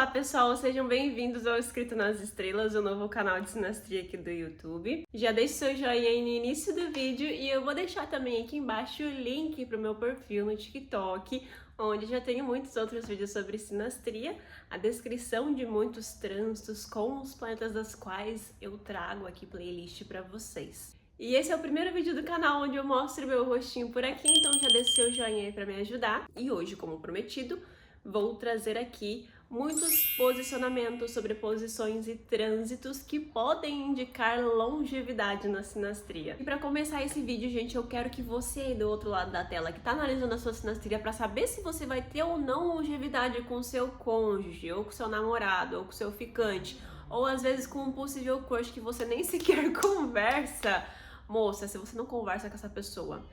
Olá pessoal, sejam bem-vindos ao Escrito nas Estrelas, o novo canal de sinastria aqui do YouTube. Já deixe seu joinha aí no início do vídeo e eu vou deixar também aqui embaixo o link para o meu perfil no TikTok, onde já tenho muitos outros vídeos sobre sinastria, a descrição de muitos trânsitos com os planetas das quais eu trago aqui playlist para vocês. E esse é o primeiro vídeo do canal onde eu mostro meu rostinho por aqui, então já deixe seu joinha aí para me ajudar. E hoje, como prometido, vou trazer aqui muitos posicionamentos sobre posições e trânsitos que podem indicar longevidade na sinastria. E para começar esse vídeo, gente, eu quero que você aí do outro lado da tela que tá analisando a sua sinastria para saber se você vai ter ou não longevidade com o seu cônjuge, ou com o seu namorado, ou com o seu ficante, ou às vezes com um possível crush que você nem sequer conversa. Moça, se você não conversa com essa pessoa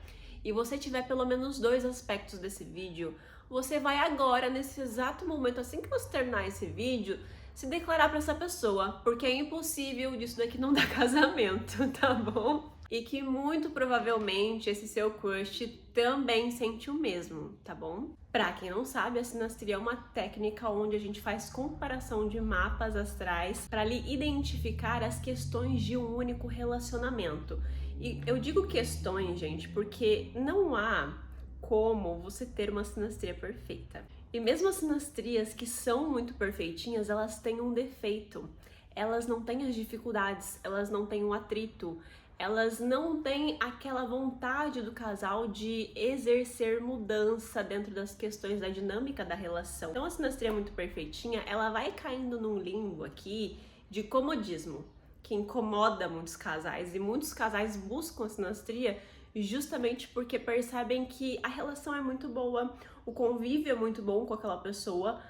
e você tiver pelo menos dois aspectos desse vídeo, você vai agora, nesse exato momento, assim que você terminar esse vídeo, se declarar para essa pessoa, porque é impossível disso daqui não dar casamento, tá bom? E que muito provavelmente esse seu crush também sente o mesmo, tá bom? Pra quem não sabe, a sinastria é uma técnica onde a gente faz comparação de mapas astrais para ali identificar as questões de um único relacionamento. E eu digo questões, gente, porque não há como você ter uma sinastria perfeita. E mesmo as sinastrias que são muito perfeitinhas, elas têm um defeito. Elas não têm as dificuldades, elas não têm o atrito, elas não têm aquela vontade do casal de exercer mudança dentro das questões da dinâmica da relação. Então a sinastria muito perfeitinha, ela vai caindo num limbo aqui de comodismo, que incomoda muitos casais, e muitos casais buscam a sinastria justamente porque percebem que a relação é muito boa, o convívio é muito bom com aquela pessoa,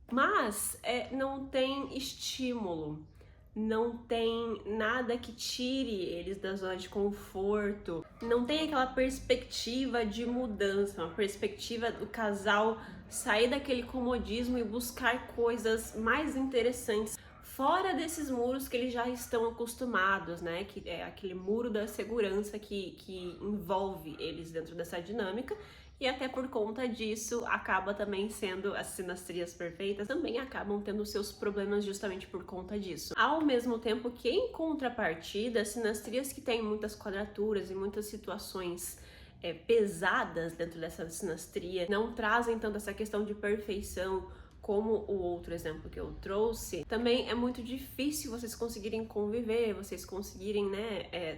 mas não tem estímulo, não tem nada que tire eles da zona de conforto, não tem aquela perspectiva de mudança, uma perspectiva do casal sair daquele comodismo e buscar coisas mais interessantes fora desses muros que eles já estão acostumados, né? Que é aquele muro da segurança que envolve eles dentro dessa dinâmica. E até por conta disso, acaba também sendo as sinastrias perfeitas, também acabam tendo seus problemas justamente por conta disso. Ao mesmo tempo que, em contrapartida, as sinastrias que têm muitas quadraturas e muitas situações pesadas dentro dessa sinastria não trazem tanto essa questão de perfeição como o outro exemplo que eu trouxe. Também é muito difícil vocês conseguirem conviver, vocês conseguirem,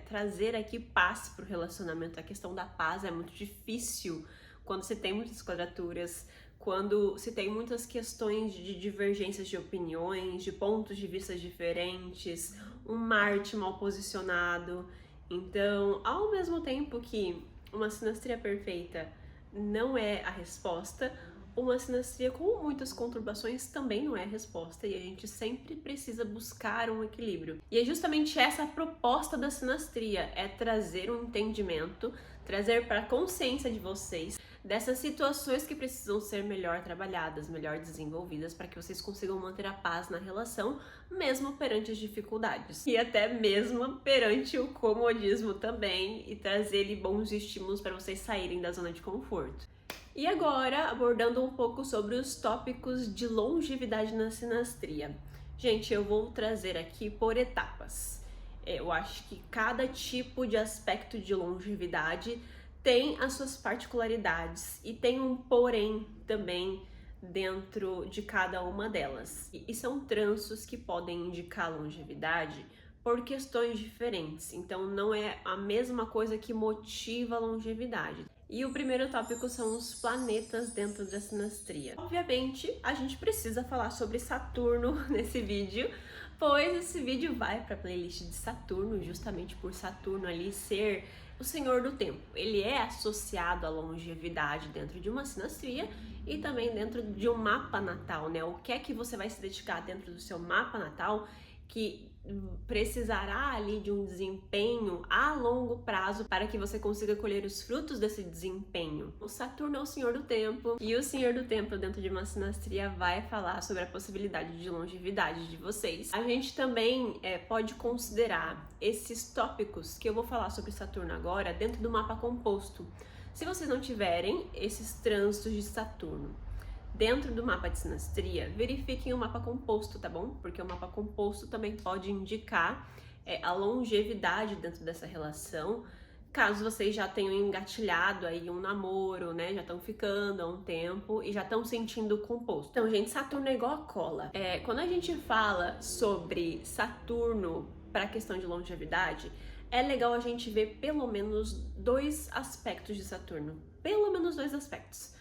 trazer aqui paz pro relacionamento. A questão da paz é muito difícil quando se tem muitas quadraturas, quando se tem muitas questões de divergências de opiniões, de pontos de vista diferentes, um Marte mal posicionado. Então, ao mesmo tempo que uma sinastria perfeita não é a resposta, uma sinastria com muitas conturbações também não é a resposta, e a gente sempre precisa buscar um equilíbrio. E é justamente essa a proposta da sinastria, é trazer um entendimento, trazer para a consciência de vocês dessas situações que precisam ser melhor trabalhadas, melhor desenvolvidas, para que vocês consigam manter a paz na relação, mesmo perante as dificuldades. E até mesmo perante o comodismo também, e trazer bons estímulos para vocês saírem da zona de conforto. E agora, abordando um pouco sobre os tópicos de longevidade na sinastria. Gente, eu vou trazer aqui por etapas. Eu acho que cada tipo de aspecto de longevidade tem as suas particularidades e tem um porém também dentro de cada uma delas. E são trânsitos que podem indicar longevidade por questões diferentes, então não é a mesma coisa que motiva a longevidade. E o primeiro tópico são os planetas dentro da sinastria. Obviamente, a gente precisa falar sobre Saturno nesse vídeo, pois esse vídeo vai para a playlist de Saturno, justamente por Saturno ali ser o senhor do tempo. Ele é associado à longevidade dentro de uma sinastria e também dentro de um mapa natal, né? O que é que você vai se dedicar dentro do seu mapa natal que precisará ali de um desempenho a longo prazo para que você consiga colher os frutos desse desempenho. O Saturno é o senhor do tempo, e o senhor do tempo dentro de uma sinastria vai falar sobre a possibilidade de longevidade de vocês. A gente também pode considerar esses tópicos que eu vou falar sobre Saturno agora dentro do mapa composto. Se vocês não tiverem esses trânsitos de Saturno Dentro do mapa de sinastria, verifiquem o mapa composto, tá bom? Porque o mapa composto também pode indicar a longevidade dentro dessa relação, caso vocês já tenham engatilhado aí um namoro, né? Já estão ficando há um tempo e já estão sentindo o composto. Então, gente, Saturno é igual a cola. Quando a gente fala sobre Saturno para a questão de longevidade, é legal a gente ver pelo menos 2 aspectos de Saturno. Pelo menos 2 aspectos.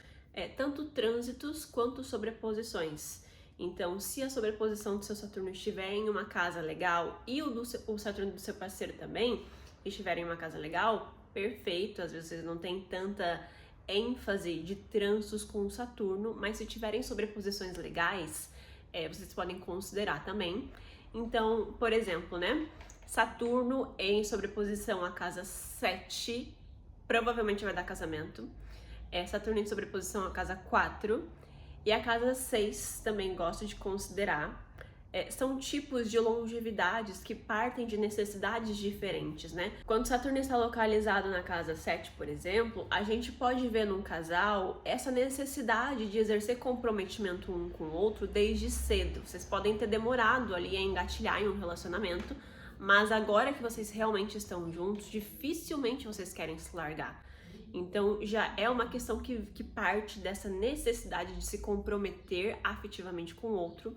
Tanto trânsitos quanto sobreposições. Então, se a sobreposição do seu Saturno estiver em uma casa legal e o Saturno do seu parceiro também estiverem em uma casa legal, perfeito. Às vezes vocês não têm tanta ênfase de trânsitos com o Saturno, mas se tiverem sobreposições legais, vocês podem considerar também. Então, por exemplo, né? Saturno em sobreposição à casa 7 provavelmente vai dar casamento. Saturno em sobreposição à casa 4 e a casa 6 também gosto de considerar. São tipos de longevidades que partem de necessidades diferentes, né? Quando Saturno está localizado na casa 7, por exemplo, a gente pode ver num casal essa necessidade de exercer comprometimento um com o outro desde cedo. Vocês podem ter demorado ali a engatilhar em um relacionamento, mas agora que vocês realmente estão juntos, dificilmente vocês querem se largar. Então, já é uma questão que parte dessa necessidade de se comprometer afetivamente com o outro.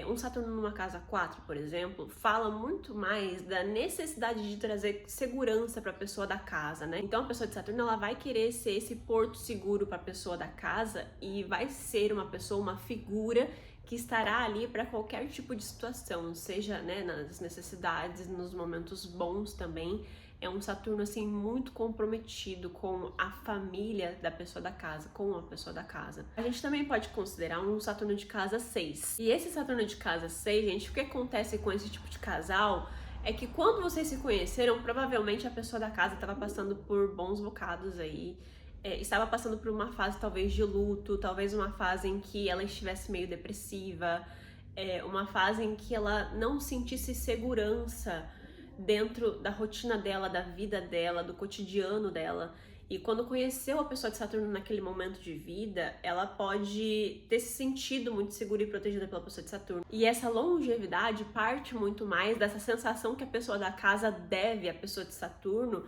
Um Saturno numa casa 4, por exemplo, fala muito mais da necessidade de trazer segurança para a pessoa da casa, né? Então, a pessoa de Saturno, ela vai querer ser esse porto seguro para a pessoa da casa e vai ser uma pessoa, uma figura que estará ali para qualquer tipo de situação, seja, né, nas necessidades, nos momentos bons também. É um Saturno, assim, muito comprometido com a família da pessoa da casa, com a pessoa da casa. A gente também pode considerar um Saturno de casa 6. E esse Saturno de casa 6, gente, o que acontece com esse tipo de casal é que quando vocês se conheceram, provavelmente a pessoa da casa estava passando por bons bocados aí, estava passando por uma fase talvez de luto, talvez uma fase em que ela estivesse meio depressiva, uma fase em que ela não sentisse segurança dentro da rotina dela, da vida dela, do cotidiano dela. E quando conheceu a pessoa de Saturno naquele momento de vida, ela pode ter se sentido muito segura e protegida pela pessoa de Saturno. E essa longevidade parte muito mais dessa sensação que a pessoa da casa deve à pessoa de Saturno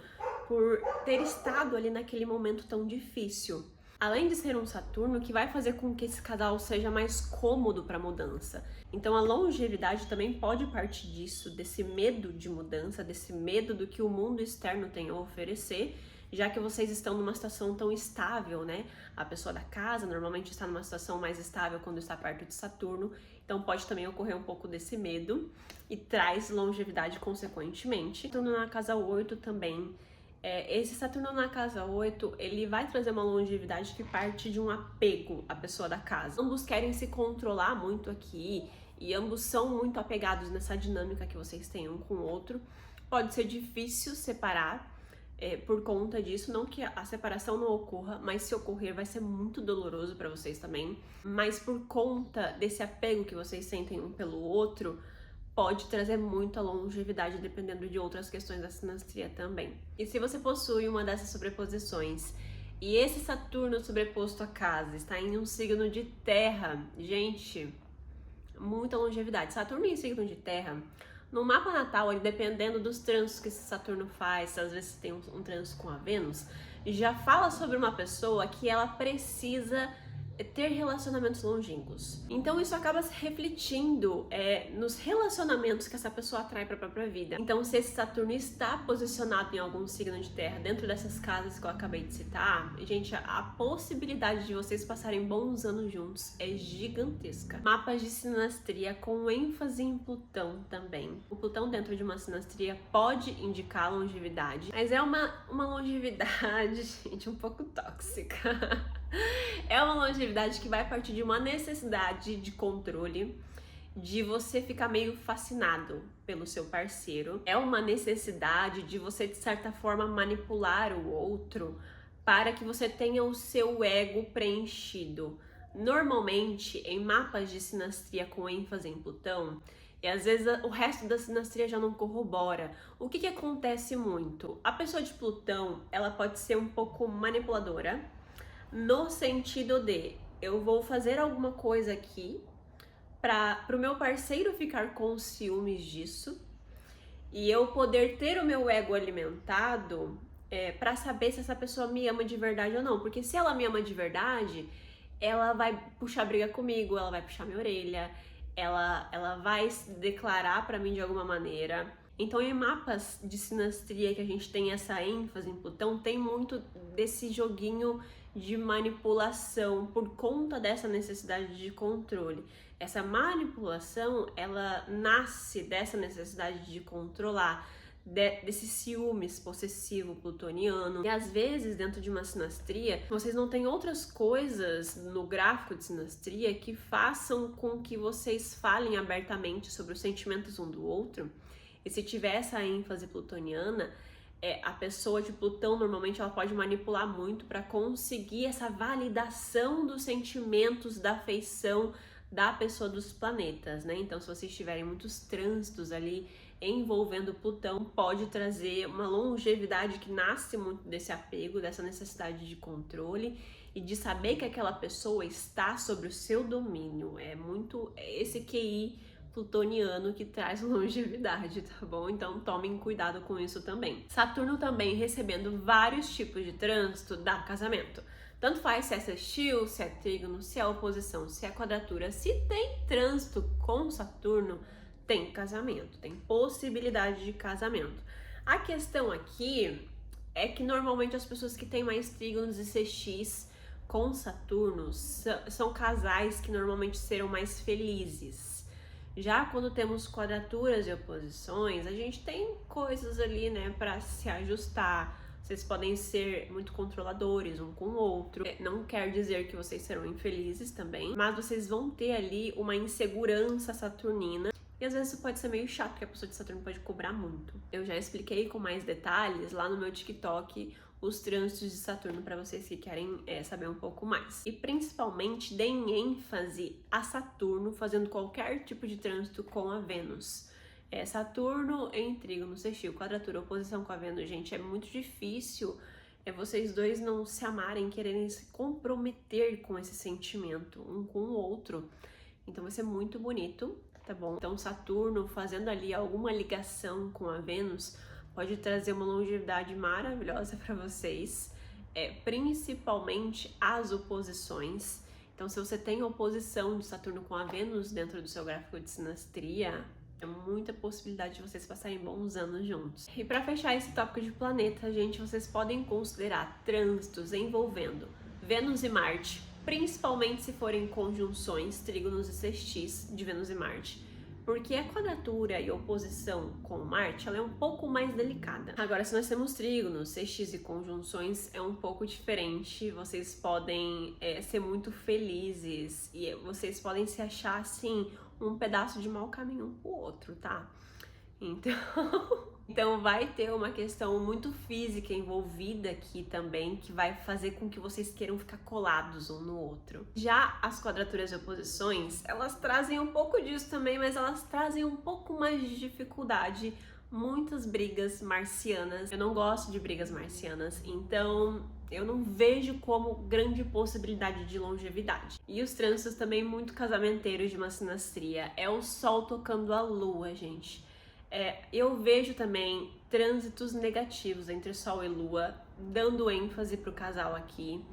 por ter estado ali naquele momento tão difícil. Além de ser um Saturno que vai fazer com que esse casal seja mais cômodo para a mudança. Então a longevidade também pode partir disso, desse medo de mudança, desse medo do que o mundo externo tem a oferecer, já que vocês estão numa situação tão estável, né? A pessoa da casa normalmente está numa situação mais estável quando está perto de Saturno, então pode também ocorrer um pouco desse medo e traz longevidade consequentemente. Saturno na casa 8 também. Esse Saturno na casa 8, ele vai trazer uma longevidade que parte de um apego à pessoa da casa. Ambos querem se controlar muito aqui e ambos são muito apegados nessa dinâmica que vocês têm um com o outro. Pode ser difícil separar por conta disso, não que a separação não ocorra, mas se ocorrer vai ser muito doloroso para vocês também. Mas por conta desse apego que vocês sentem um pelo outro, pode trazer muita longevidade dependendo de outras questões da sinastria também. E se você possui uma dessas sobreposições e esse Saturno sobreposto à casa está em um signo de terra, gente, muita longevidade. Saturno em signo de terra, no mapa natal, dependendo dos trânsitos que esse Saturno faz, às vezes tem um trânsito com a Vênus, já fala sobre uma pessoa que ela precisa ter relacionamentos longínquos. Então isso acaba se refletindo nos relacionamentos que essa pessoa atrai para a própria vida. Então se esse Saturno está posicionado em algum signo de terra, dentro dessas casas que eu acabei de citar, gente, a possibilidade de vocês passarem bons anos juntos é gigantesca. Mapas de sinastria com ênfase em Plutão também. O Plutão dentro de uma sinastria pode indicar longevidade, mas é uma longevidade, gente, um pouco tóxica. É uma longevidade que vai partir de uma necessidade de controle, de você ficar meio fascinado pelo seu parceiro. É uma necessidade de você, de certa forma, manipular o outro para que você tenha o seu ego preenchido. Normalmente, em mapas de sinastria com ênfase em Plutão, e às vezes o resto da sinastria já não corrobora. O que acontece muito? A pessoa de Plutão, ela pode ser um pouco manipuladora, no sentido de eu vou fazer alguma coisa aqui para o meu parceiro ficar com ciúmes disso e eu poder ter o meu ego alimentado para saber se essa pessoa me ama de verdade ou não. Porque se ela me ama de verdade, ela vai puxar briga comigo, ela vai puxar minha orelha, ela vai se declarar para mim de alguma maneira. Então, em mapas de sinastria que a gente tem essa ênfase em Plutão, tem muito desse joguinho de manipulação por conta dessa necessidade de controle. Essa manipulação, ela nasce dessa necessidade de controlar, desse ciúmes possessivo plutoniano. E às vezes, dentro de uma sinastria, vocês não têm outras coisas no gráfico de sinastria que façam com que vocês falem abertamente sobre os sentimentos um do outro. E se tiver essa ênfase plutoniana, a pessoa de Plutão normalmente ela pode manipular muito para conseguir essa validação dos sentimentos, da afeição da pessoa dos planetas, né? Então, se vocês tiverem muitos trânsitos ali envolvendo Plutão, pode trazer uma longevidade que nasce muito desse apego, dessa necessidade de controle e de saber que aquela pessoa está sobre o seu domínio. É muito esse QI plutoniano que traz longevidade, tá bom? Então tomem cuidado com isso também. Saturno também recebendo vários tipos de trânsito dá casamento. Tanto faz se é sextil, se é trígono, se é oposição, se é quadratura. Se tem trânsito com Saturno, tem casamento, tem possibilidade de casamento. A questão aqui é que normalmente as pessoas que têm mais trígonos e sextis com Saturno são casais que normalmente serão mais felizes. Já quando temos quadraturas e oposições, a gente tem coisas ali, né, para se ajustar. Vocês podem ser muito controladores um com o outro. Não quer dizer que vocês serão infelizes também, mas vocês vão ter ali uma insegurança saturnina. E às vezes isso pode ser meio chato, porque a pessoa de Saturno pode cobrar muito. Eu já expliquei com mais detalhes lá no meu TikTok os trânsitos de Saturno para vocês que querem saber um pouco mais. E principalmente deem ênfase a Saturno fazendo qualquer tipo de trânsito com a Vênus. Saturno em trígono, sextil, quadratura, oposição com a Vênus, gente, é muito difícil vocês dois não se amarem, quererem se comprometer com esse sentimento um com o outro. Então vai ser muito bonito, tá bom? Então Saturno fazendo ali alguma ligação com a Vênus pode trazer uma longevidade maravilhosa para vocês, principalmente as oposições. Então, se você tem oposição de Saturno com a Vênus dentro do seu gráfico de sinastria, é muita possibilidade de vocês passarem bons anos juntos. E para fechar esse tópico de planeta, gente, vocês podem considerar trânsitos envolvendo Vênus e Marte, principalmente se forem conjunções, trígonos e sextis de Vênus e Marte. Porque a quadratura e a oposição com Marte, ela é um pouco mais delicada. Agora, se nós temos trígonos, sextis e conjunções, é um pouco diferente. Vocês podem ser muito felizes e vocês podem se achar, assim, um pedaço de mau caminho um pro outro, tá? Então vai ter uma questão muito física envolvida aqui também, que vai fazer com que vocês queiram ficar colados um no outro. Já as quadraturas e oposições, elas trazem um pouco disso também, mas elas trazem um pouco mais de dificuldade, muitas brigas marcianas. Eu não gosto de brigas marcianas, então eu não vejo como grande possibilidade de longevidade. E os trânsitos também muito casamenteiros de uma sinastria. É o Sol tocando a Lua, gente. Eu vejo também trânsitos negativos entre Sol e Lua, dando ênfase pro casal aqui.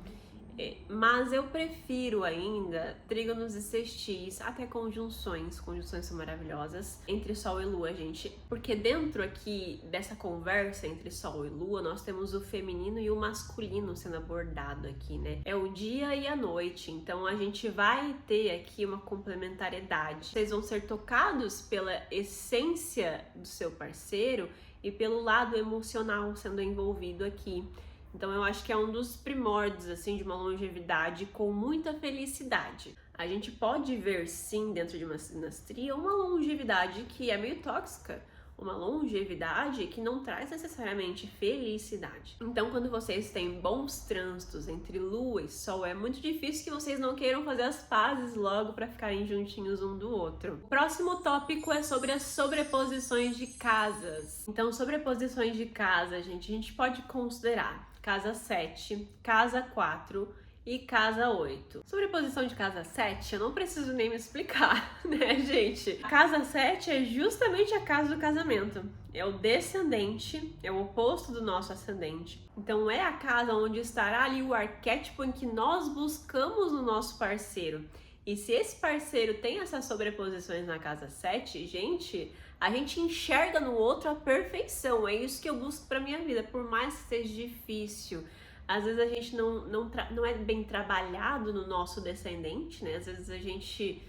Mas eu prefiro ainda trígonos e sextis, até conjunções. Conjunções são maravilhosas entre Sol e Lua, gente. Porque dentro aqui dessa conversa entre Sol e Lua, nós temos o feminino e o masculino sendo abordado aqui, né? É o dia e a noite. Então a gente vai ter aqui uma complementariedade. Vocês vão ser tocados pela essência do seu parceiro e pelo lado emocional sendo envolvido aqui. Então eu acho que é um dos primórdios, assim, de uma longevidade com muita felicidade. A gente pode ver, sim, dentro de uma sinastria, uma longevidade que é meio tóxica. Uma longevidade que não traz necessariamente felicidade. Então, quando vocês têm bons trânsitos entre Lua e Sol, é muito difícil que vocês não queiram fazer as pazes logo para ficarem juntinhos um do outro. O próximo tópico é sobre as sobreposições de casas. Então, sobreposições de casa, gente, a gente pode considerar casa 7, casa 4 e casa 8. Sobreposição de casa 7, eu não preciso nem me explicar, né, gente? A casa 7 é justamente a casa do casamento. É o descendente, é o oposto do nosso ascendente. Então é a casa onde estará ali o arquétipo em que nós buscamos no nosso parceiro. E se esse parceiro tem essas sobreposições na casa 7, gente, a gente enxerga no outro a perfeição. É isso que eu busco pra minha vida, por mais que seja difícil. Às vezes a gente não é bem trabalhado no nosso descendente, né? Às vezes a gente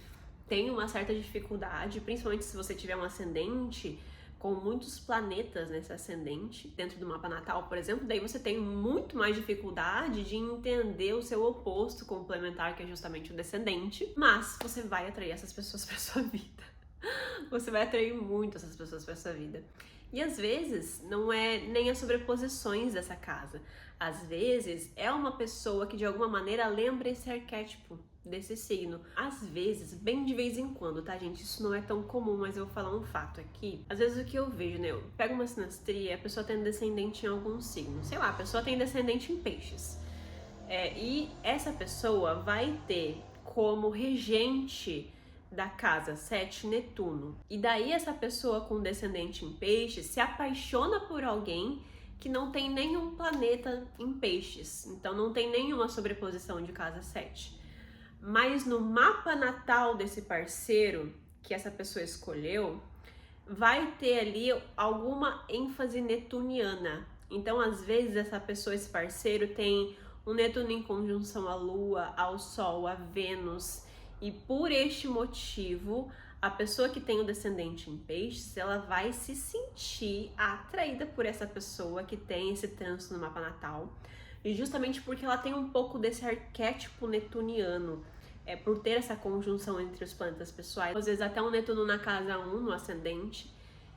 tem uma certa dificuldade, principalmente se você tiver um ascendente com muitos planetas nesse ascendente, dentro do mapa natal, por exemplo, daí você tem muito mais dificuldade de entender o seu oposto complementar, que é justamente o descendente, mas você vai atrair essas pessoas pra sua vida. Você vai atrair muito essas pessoas pra sua vida. E às vezes não é nem as sobreposições dessa casa. Às vezes é uma pessoa que de alguma maneira lembra esse arquétipo desse signo. Às vezes, bem de vez em quando, tá, gente? Isso não é tão comum, mas eu vou falar um fato aqui. Às vezes o que eu vejo, né? Eu pego uma sinastria e a pessoa tem descendente em algum signo. Sei lá, a pessoa tem descendente em peixes. E essa pessoa vai ter como regente da casa 7 Netuno. E daí essa pessoa com descendente em peixes se apaixona por alguém que não tem nenhum planeta em peixes. Então não tem nenhuma sobreposição de casa 7. Mas no mapa natal desse parceiro que essa pessoa escolheu, vai ter ali alguma ênfase netuniana. Então, às vezes, essa pessoa, esse parceiro, tem um Netuno em conjunção à Lua, ao Sol, a Vênus. E por este motivo, a pessoa que tem o descendente em peixes, ela vai se sentir atraída por essa pessoa que tem esse trânsito no mapa natal. E justamente porque ela tem um pouco desse arquétipo netuniano, por ter essa conjunção entre os planetas pessoais. Às vezes até um Netuno na casa 1, no ascendente.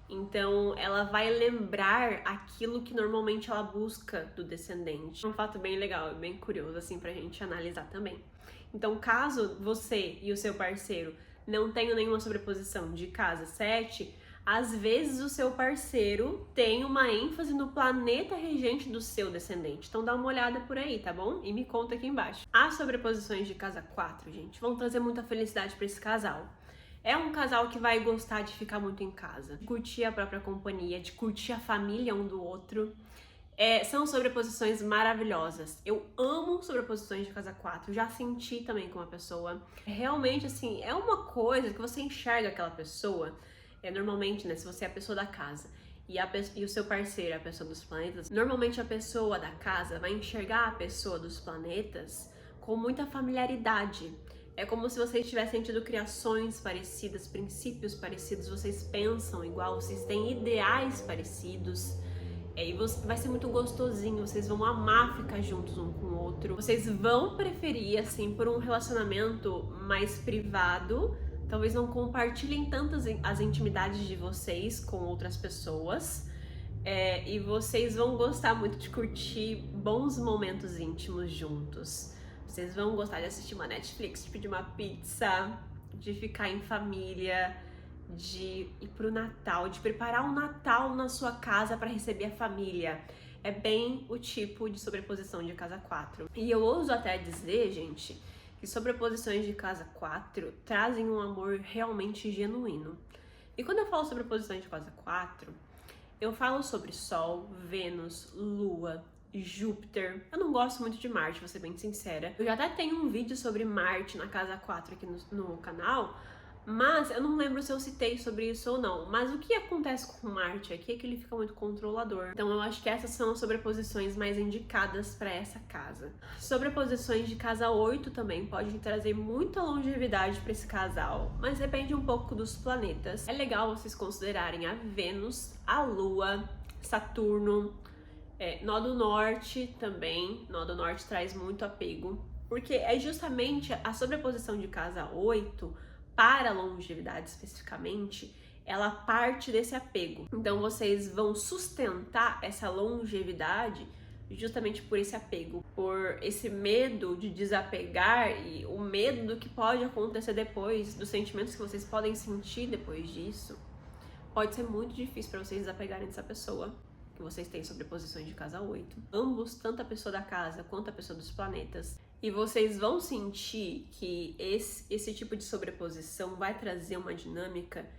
Então ela vai lembrar aquilo que normalmente ela busca do descendente. É um fato bem legal, bem curioso assim pra gente analisar também. Então caso você e o seu parceiro não tenham nenhuma sobreposição de casa 7, às vezes o seu parceiro tem uma ênfase no planeta regente do seu descendente. Então dá uma olhada por aí, tá bom? E me conta aqui embaixo. As sobreposições de casa 4, gente, vão trazer muita felicidade para esse casal. É um casal que vai gostar de ficar muito em casa, de curtir a própria companhia, de curtir a família um do outro. São sobreposições maravilhosas. Eu amo sobreposições de casa 4. Já senti também com uma pessoa. Realmente, assim, é uma coisa que você enxerga aquela pessoa. Normalmente, né, se você é a pessoa da casa e o seu parceiro é a pessoa dos planetas, normalmente a pessoa da casa vai enxergar a pessoa dos planetas com muita familiaridade. É como se vocês tivessem tido criações parecidas, princípios parecidos, vocês pensam igual, vocês têm ideais parecidos. E vai ser muito gostosinho, vocês vão amar ficar juntos um com o outro. Vocês vão preferir, assim, por um relacionamento mais privado. Talvez não compartilhem tanto as intimidades de vocês com outras pessoas. E vocês vão gostar muito de curtir bons momentos íntimos juntos. Vocês vão gostar de assistir uma Netflix, de pedir uma pizza, de ficar em família, de ir pro Natal, de preparar um Natal na sua casa para receber a família. É bem o tipo de sobreposição de casa 4. E eu ouso até dizer, gente, que sobreposições de casa 4 trazem um amor realmente genuíno. E quando eu falo sobreposições de casa 4, eu falo sobre Sol, Vênus, Lua, Júpiter. Eu não gosto muito de Marte, vou ser bem sincera. Eu já até tenho um vídeo sobre Marte na casa 4 aqui no canal, mas eu não lembro se eu citei sobre isso ou não. Mas o que acontece com Marte aqui é que ele fica muito controlador. Então eu acho que essas são as sobreposições mais indicadas para essa casa. Sobreposições de casa 8 também podem trazer muita longevidade para esse casal, mas depende um pouco dos planetas. É legal vocês considerarem a Vênus, a Lua, Saturno, Nó do Norte também. Nó do Norte traz muito apego, porque é justamente a sobreposição de casa 8 para a longevidade especificamente, ela parte desse apego. Então vocês vão sustentar essa longevidade justamente por esse apego, por esse medo de desapegar e o medo do que pode acontecer depois, dos sentimentos que vocês podem sentir depois disso. Pode ser muito difícil para vocês desapegarem dessa pessoa que vocês têm sobreposições de casa 8. Ambos, tanto a pessoa da casa quanto a pessoa dos planetas, E vocês vão sentir que esse tipo de sobreposição vai trazer uma dinâmica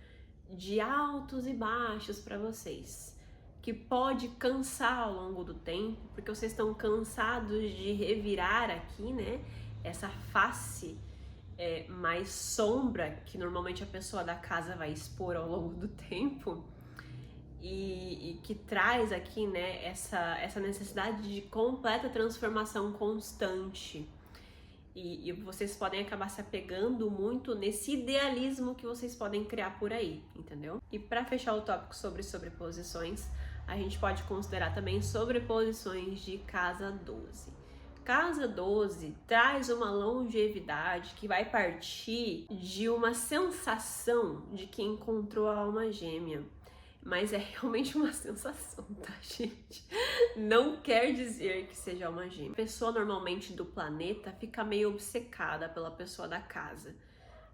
de altos e baixos para vocês, que pode cansar ao longo do tempo, porque vocês estão cansados de revirar aqui, né? Essa face mais sombra que normalmente a pessoa da casa vai expor ao longo do tempo. E que traz aqui, né, essa necessidade de completa transformação constante. E vocês podem acabar se apegando muito nesse idealismo que vocês podem criar por aí, entendeu? E para fechar o tópico sobre sobreposições, a gente pode considerar também sobreposições de casa 12. Casa 12 traz uma longevidade que vai partir de uma sensação de que encontrou a alma gêmea. Mas é realmente uma sensação, tá, gente? Não quer dizer que seja uma gêmea. A pessoa normalmente do planeta fica meio obcecada pela pessoa da casa.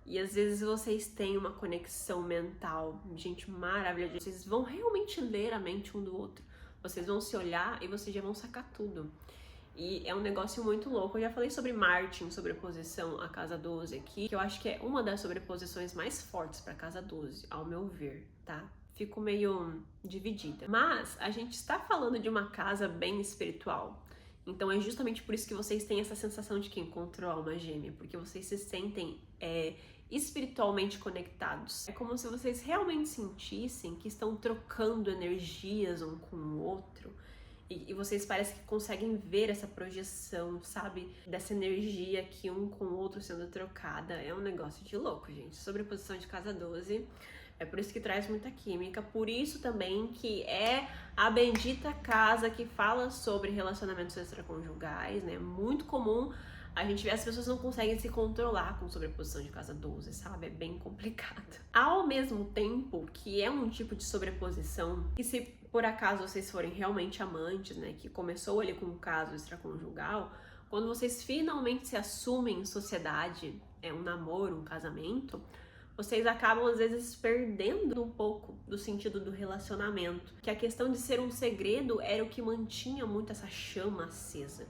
E às vezes vocês têm uma conexão mental, gente maravilhosa. Vocês vão realmente ler a mente um do outro. Vocês vão se olhar e vocês já vão sacar tudo. E é um negócio muito louco. Eu já falei sobre Marte em sobreposição à casa 12 aqui, que eu acho que é uma das sobreposições mais fortes para casa 12, ao meu ver, tá? Fico meio dividida. Mas a gente está falando de uma casa bem espiritual. Então é justamente por isso que vocês têm essa sensação de que encontrou a alma gêmea, porque vocês se sentem espiritualmente conectados. É como se vocês realmente sentissem que estão trocando energias um com o outro. E vocês parecem que conseguem ver essa projeção, sabe? Dessa energia aqui um com o outro sendo trocada. É um negócio de louco, gente. Sobreposição de casa 12. É por isso que traz muita química, por isso também que é a bendita casa que fala sobre relacionamentos extraconjugais, né? Muito comum a gente ver as pessoas não conseguem se controlar com sobreposição de casa 12, sabe? É bem complicado. Ao mesmo tempo que é um tipo de sobreposição, que se por acaso vocês forem realmente amantes, né? Que começou ali com um caso extraconjugal, quando vocês finalmente se assumem em sociedade, um namoro, um casamento, vocês acabam às vezes perdendo um pouco do sentido do relacionamento, que a questão de ser um segredo era o que mantinha muito essa chama acesa.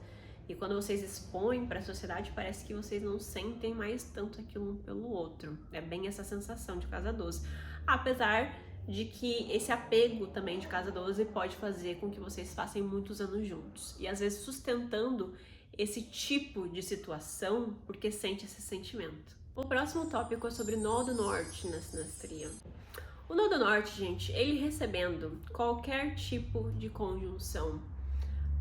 E quando vocês expõem para a sociedade, parece que vocês não sentem mais tanto aquilo um pelo outro. É bem essa sensação de casa 12. Apesar de que esse apego também de casa 12 pode fazer com que vocês passem muitos anos juntos. E às vezes sustentando esse tipo de situação porque sente esse sentimento. O próximo tópico é sobre Nodo Norte na sinastria. O Nodo Norte, gente, ele recebendo qualquer tipo de conjunção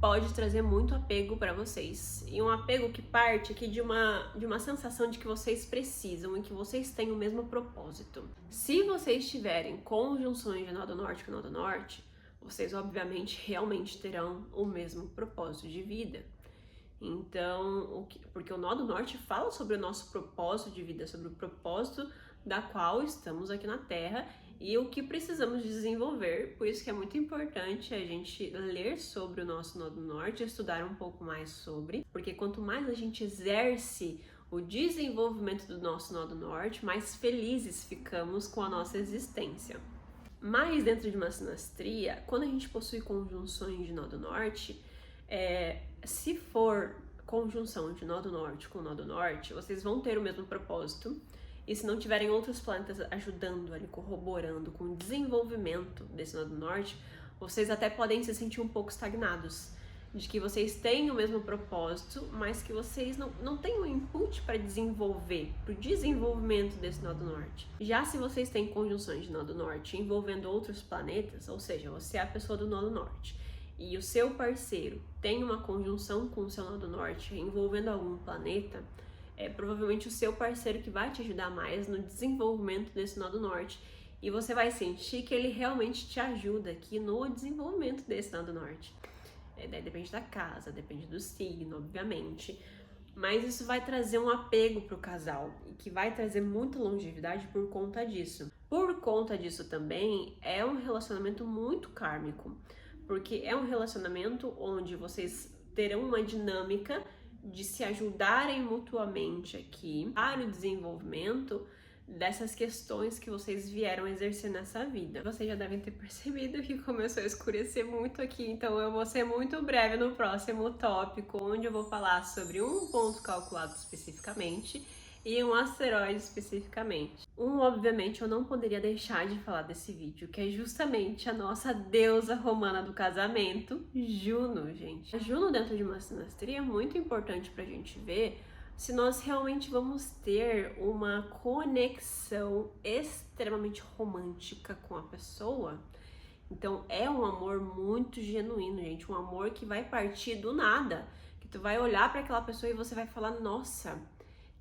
pode trazer muito apego para vocês. E um apego que parte aqui de uma sensação de que vocês precisam e que vocês têm o mesmo propósito. Se vocês tiverem conjunções de Nodo Norte com Nodo Norte, vocês obviamente realmente terão o mesmo propósito de vida. Então, porque o Nodo Norte fala sobre o nosso propósito de vida, sobre o propósito da qual estamos aqui na Terra e o que precisamos desenvolver. Por isso que é muito importante a gente ler sobre o nosso Nodo Norte, estudar um pouco mais sobre, porque quanto mais a gente exerce o desenvolvimento do nosso Nodo Norte, mais felizes ficamos com a nossa existência. Mas dentro de uma sinastria, quando a gente possui conjunções de Nodo Norte, se for conjunção de Nodo Norte com Nodo Norte, vocês vão ter o mesmo propósito. E se não tiverem outros planetas ajudando ali, corroborando com o desenvolvimento desse Nodo Norte, vocês até podem se sentir um pouco estagnados. De que vocês têm o mesmo propósito, mas que vocês não têm o input para desenvolver, para o desenvolvimento desse Nodo Norte. Já se vocês têm conjunções de Nodo Norte envolvendo outros planetas, ou seja, você é a pessoa do Nodo Norte, e o seu parceiro tem uma conjunção com o seu Nodo Norte envolvendo algum planeta, é provavelmente o seu parceiro que vai te ajudar mais no desenvolvimento desse Nodo Norte. E você vai sentir que ele realmente te ajuda aqui no desenvolvimento desse Nodo Norte. Daí depende da casa, depende do signo, obviamente. Mas isso vai trazer um apego pro casal e que vai trazer muita longevidade por conta disso. Por conta disso também, é um relacionamento muito kármico. Porque é um relacionamento onde vocês terão uma dinâmica de se ajudarem mutuamente aqui para o desenvolvimento dessas questões que vocês vieram exercer nessa vida. Vocês já devem ter percebido que começou a escurecer muito aqui, então eu vou ser muito breve no próximo tópico, onde eu vou falar sobre um ponto calculado especificamente e um asteroide especificamente. Obviamente, eu não poderia deixar de falar desse vídeo, que é justamente a nossa deusa romana do casamento, Juno, gente. A Juno dentro de uma sinastria é muito importante pra gente ver se nós realmente vamos ter uma conexão extremamente romântica com a pessoa. Então é um amor muito genuíno, gente, um amor que vai partir do nada, que tu vai olhar para aquela pessoa e você vai falar, nossa,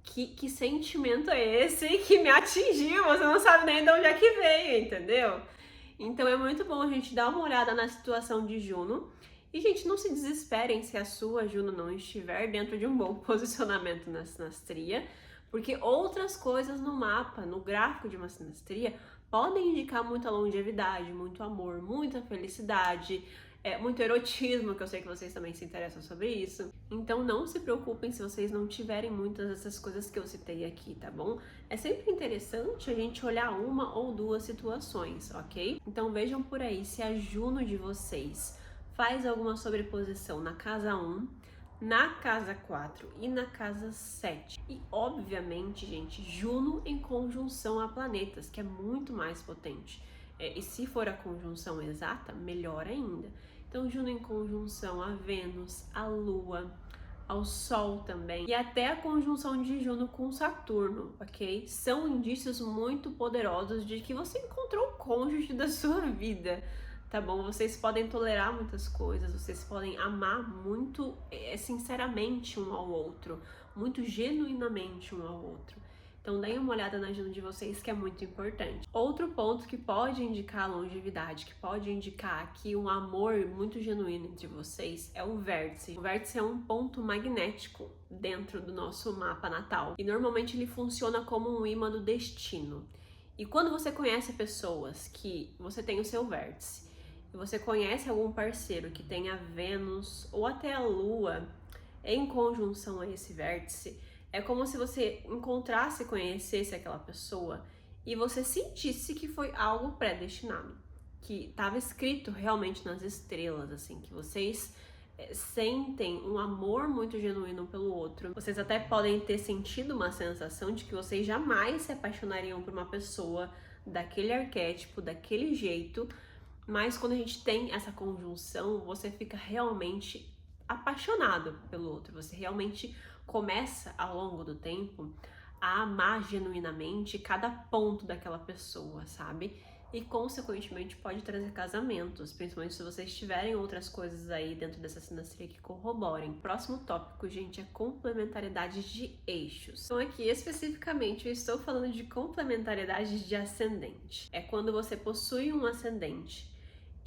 que sentimento é esse que me atingiu? Você não sabe nem de onde é que veio, entendeu? Então é muito bom a gente dar uma olhada na situação de Juno. E, gente, não se desesperem se a sua Juno não estiver dentro de um bom posicionamento na sinastria, porque outras coisas no mapa, no gráfico de uma sinastria, podem indicar muita longevidade, muito amor, muita felicidade, muito erotismo, que eu sei que vocês também se interessam sobre isso. Então não se preocupem se vocês não tiverem muitas dessas coisas que eu citei aqui, tá bom? É sempre interessante a gente olhar uma ou duas situações, ok? Então vejam por aí se a Juno de vocês faz alguma sobreposição na casa 1, na casa 4 e na casa 7. E obviamente, gente, Juno em conjunção a planetas, que é muito mais potente. E se for a conjunção exata, melhor ainda. Então, Juno em conjunção a Vênus, a Lua, ao Sol também, e até a conjunção de Juno com Saturno, ok? São indícios muito poderosos de que você encontrou o cônjuge da sua vida, tá bom? Vocês podem tolerar muitas coisas, vocês podem amar muito sinceramente um ao outro, muito genuinamente um ao outro. Então deem uma olhada na Juno de vocês, que é muito importante. Outro ponto que pode indicar longevidade, que pode indicar aqui um amor muito genuíno entre vocês, é o vértice. O vértice é um ponto magnético dentro do nosso mapa natal. E normalmente ele funciona como um imã do destino. E quando você conhece pessoas que você tem o seu vértice, e você conhece algum parceiro que tenha Vênus ou até a Lua em conjunção a esse vértice, é como se você encontrasse e conhecesse aquela pessoa e você sentisse que foi algo predestinado, que estava escrito realmente nas estrelas, assim, que vocês sentem um amor muito genuíno pelo outro. Vocês até podem ter sentido uma sensação de que vocês jamais se apaixonariam por uma pessoa daquele arquétipo, daquele jeito, mas quando a gente tem essa conjunção, você fica realmente apaixonado pelo outro, você realmente começa ao longo do tempo a amar genuinamente cada ponto daquela pessoa, sabe? E consequentemente pode trazer casamentos, principalmente se vocês tiverem outras coisas aí dentro dessa sinastria que corroborem. Próximo tópico, gente, é complementariedade de eixos. Então aqui especificamente eu estou falando de complementariedade de ascendente. É quando você possui um ascendente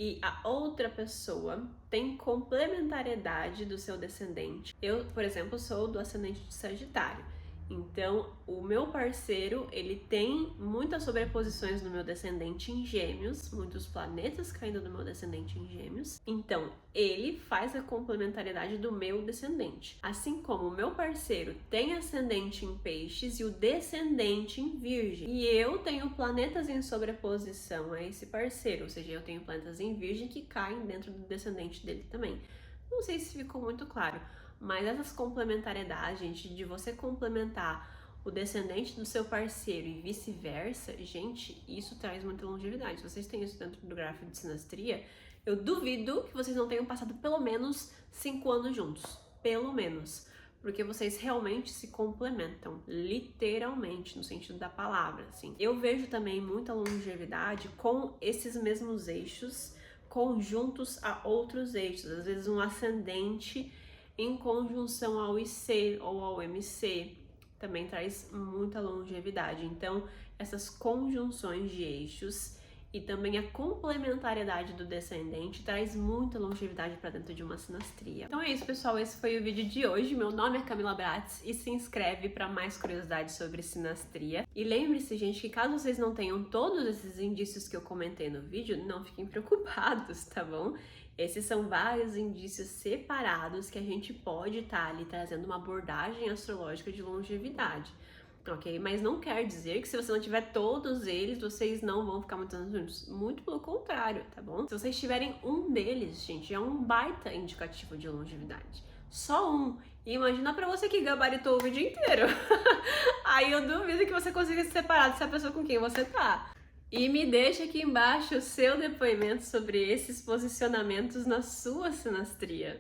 e a outra pessoa tem complementariedade do seu descendente. Eu, por exemplo, sou do ascendente de Sagitário. Então, o meu parceiro, ele tem muitas sobreposições no meu descendente em Gêmeos, muitos planetas caindo no meu descendente em Gêmeos. Então, ele faz a complementariedade do meu descendente. Assim como o meu parceiro tem ascendente em Peixes e o descendente em Virgem. E eu tenho planetas em sobreposição a esse parceiro, ou seja, eu tenho planetas em Virgem que caem dentro do descendente dele também. Não sei se ficou muito claro, mas essas complementariedades, gente, de você complementar o descendente do seu parceiro e vice-versa, gente, isso traz muita longevidade. Se vocês têm isso dentro do gráfico de sinastria, eu duvido que vocês não tenham passado pelo menos 5 anos juntos. Pelo menos. Porque vocês realmente se complementam, literalmente, no sentido da palavra, assim. Eu vejo também muita longevidade com esses mesmos eixos conjuntos a outros eixos. Às vezes um ascendente em conjunção ao IC ou ao MC, também traz muita longevidade. Então, essas conjunções de eixos e também a complementariedade do descendente traz muita longevidade para dentro de uma sinastria. Então é isso, pessoal, esse foi o vídeo de hoje. Meu nome é Camila Bratz e se inscreve para mais curiosidades sobre sinastria. E lembre-se, gente, que caso vocês não tenham todos esses indícios que eu comentei no vídeo, não fiquem preocupados, tá bom? Esses são vários indícios separados que a gente pode estar ali trazendo uma abordagem astrológica de longevidade. ok? Mas não quer dizer que se você não tiver todos eles, vocês não vão ficar muitos anos juntos. Muito pelo contrário, tá bom? Se vocês tiverem um deles, gente, é um baita indicativo de longevidade. Só um. E imagina pra você que gabaritou o vídeo inteiro. Aí eu duvido que você consiga se separar dessa pessoa com quem você tá. E me deixa aqui embaixo o seu depoimento sobre esses posicionamentos na sua sinastria.